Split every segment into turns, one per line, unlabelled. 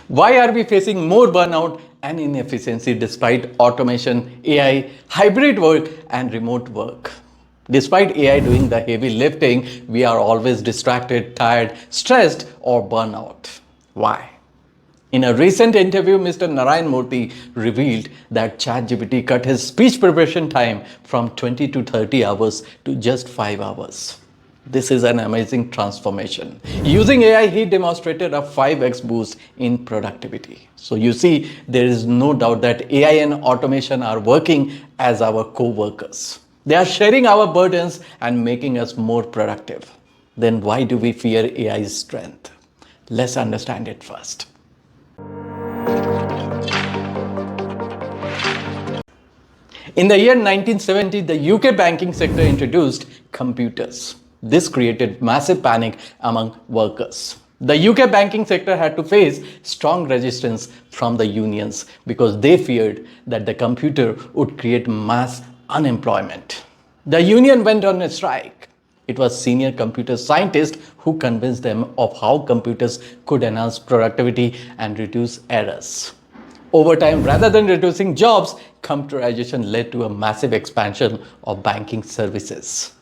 Why are we facing more burnout and inefficiency despite automation, AI, hybrid work, and remote work? Despite AI doing the heavy lifting, we are always distracted, tired, stressed, or burnout. Why? In a recent interview, Mr. Narayan Murthy revealed that ChatGPT cut his speech preparation time from 20 to 30 hours to just 5 hours. This is an amazing transformation. Using AI, he demonstrated a 5x boost in productivity. So you see, there is no doubt that AI and automation are working as our co-workers. They are sharing our burdens and making us more productive. Then why do we fear AI's strength? Let's understand it first. In the year 1970, the UK banking sector introduced computers. This created massive panic among workers. The UK banking sector had to face strong resistance from the unions because they feared that the computer would create mass unemployment. The union went on a strike. It was senior computer scientists who convinced them of how computers could enhance productivity and reduce errors. Over time, rather than reducing jobs, computerization led to a massive expansion of banking services.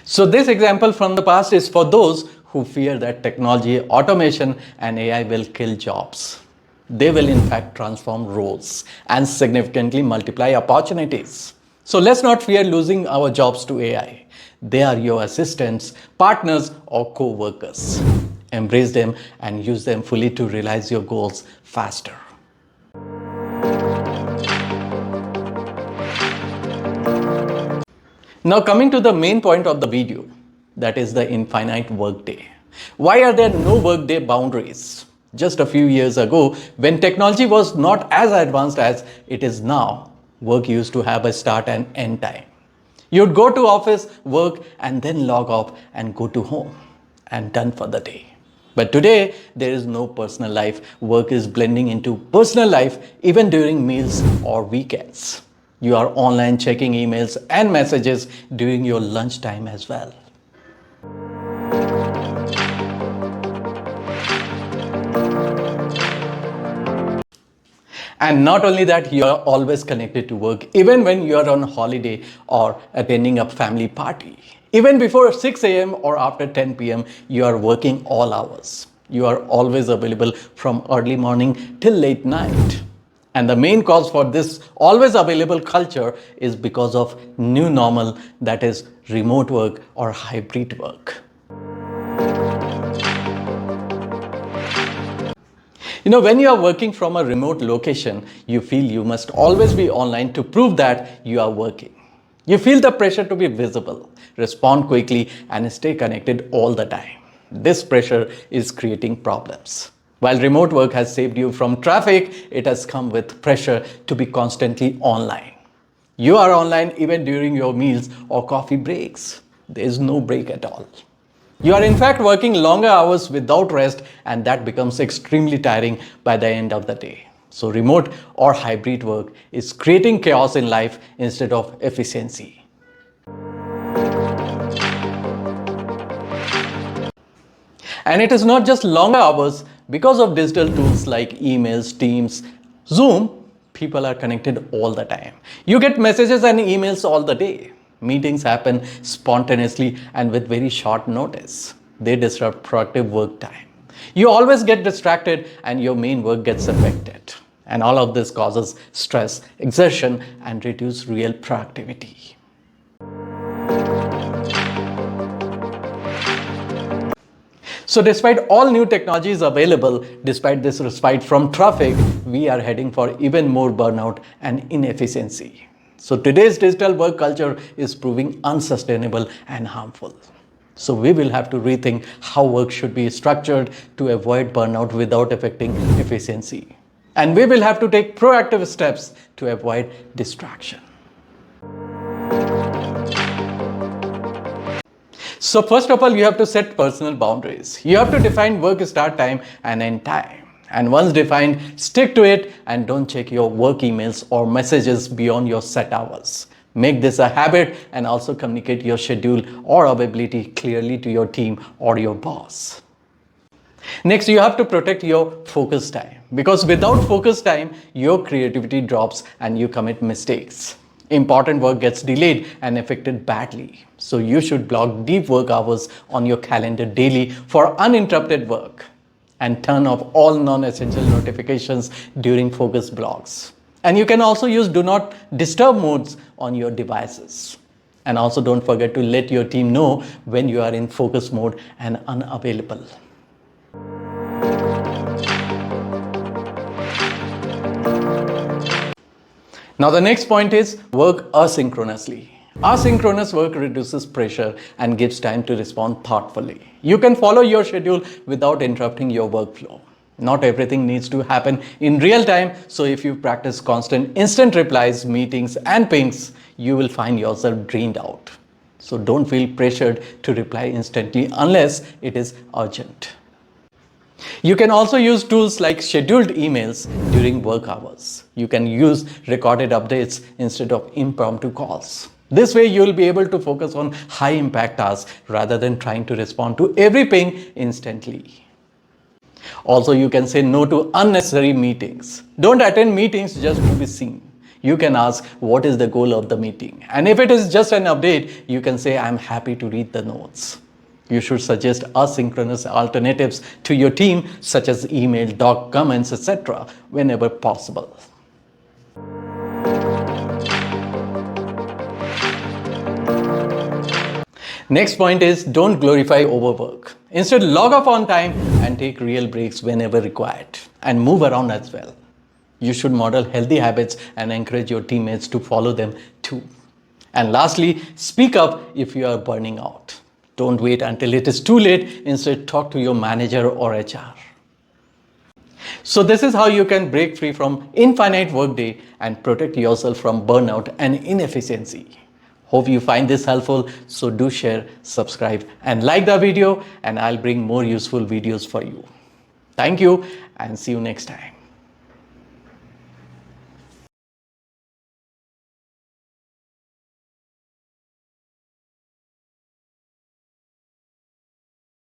So this example from the past is for those who fear that technology, automation, and AI will kill jobs. They will in fact transform roles and significantly multiply opportunities. So let's not fear losing our jobs to AI. They are your assistants, partners, or co-workers. Embrace them and use them fully to realize your goals faster. Now coming to the main point of the video, that is the infinite workday. Why are there no workday boundaries? Just a few years ago, when technology was not as advanced as it is now, work used to have a start and end time. You'd go to office, work, and then log off and go to home and done for the day. But today, there is no personal life. Work is blending into personal life even during meals or weekends. You are online checking emails and messages during your lunchtime as well. And not only that, you are always connected to work, even when you are on holiday or attending a family party. Even before 6 a.m. or after 10 p.m., you are working all hours. You are always available from early morning till late night. And the main cause for this always available culture is because of new normal, that is remote work or hybrid work. When you are working from a remote location, you feel you must always be online to prove that you are working. You feel the pressure to be visible, respond quickly, and stay connected all the time. This pressure is creating problems. While remote work has saved you from traffic, it has come with pressure to be constantly online. You are online even during your meals or coffee breaks. There is no break at all. You are in fact working longer hours without rest, and that becomes extremely tiring by the end of the day. So remote or hybrid work is creating chaos in life instead of efficiency. And it is not just longer hours. Because of digital tools like emails, Teams, Zoom, people are connected all the time. You get messages and emails all the day. Meetings happen spontaneously and with very short notice. They disrupt productive work time. You always get distracted and your main work gets affected. And all of this causes stress, exertion, and reduce real productivity. So despite all new technologies available, despite this respite from traffic, we are heading for even more burnout and inefficiency. So today's digital work culture is proving unsustainable and harmful. So we will have to rethink how work should be structured to avoid burnout without affecting efficiency. And we will have to take proactive steps to avoid distraction. So first of all, you have to set personal boundaries. You have to define work start time and end time. And once defined, stick to it and don't check your work emails or messages beyond your set hours. Make this a habit and also communicate your schedule or availability clearly to your team or your boss. Next, you have to protect your focus time, because without focus time, your creativity drops and you commit mistakes. Important work gets delayed and affected badly. So you should block deep work hours on your calendar daily for uninterrupted work, and turn off all non-essential notifications during focus blocks. And you can also use do not disturb modes on your devices. And also don't forget to let your team know when you are in focus mode and unavailable. Now the next point is work asynchronously. Asynchronous work reduces pressure and gives time to respond thoughtfully. You can follow your schedule without interrupting your workflow. Not everything needs to happen in real time, so if you practice constant instant replies, meetings and pings, you will find yourself drained out. So don't feel pressured to reply instantly unless it is urgent. You can also use tools like scheduled emails during work hours. You can use recorded updates instead of impromptu calls. This way you will be able to focus on high impact tasks rather than trying to respond to every ping instantly. Also, you can say no to unnecessary meetings. Don't attend meetings just to be seen. You can ask what is the goal of the meeting. And if it is just an update, you can say I'm happy to read the notes. You should suggest asynchronous alternatives to your team, such as email, doc, comments, etc., whenever possible. Next point is don't glorify overwork. Instead, log off on time and take real breaks whenever required, and move around as well. You should model healthy habits and encourage your teammates to follow them too. And lastly, speak up if you are burning out. Don't wait until it is too late. Instead, talk to your manager or HR. So this is how you can break free from infinite workday and protect yourself from burnout and inefficiency. Hope you find this helpful. So do share, subscribe and like the video, and I'll bring more useful videos for you. Thank you and see you next time.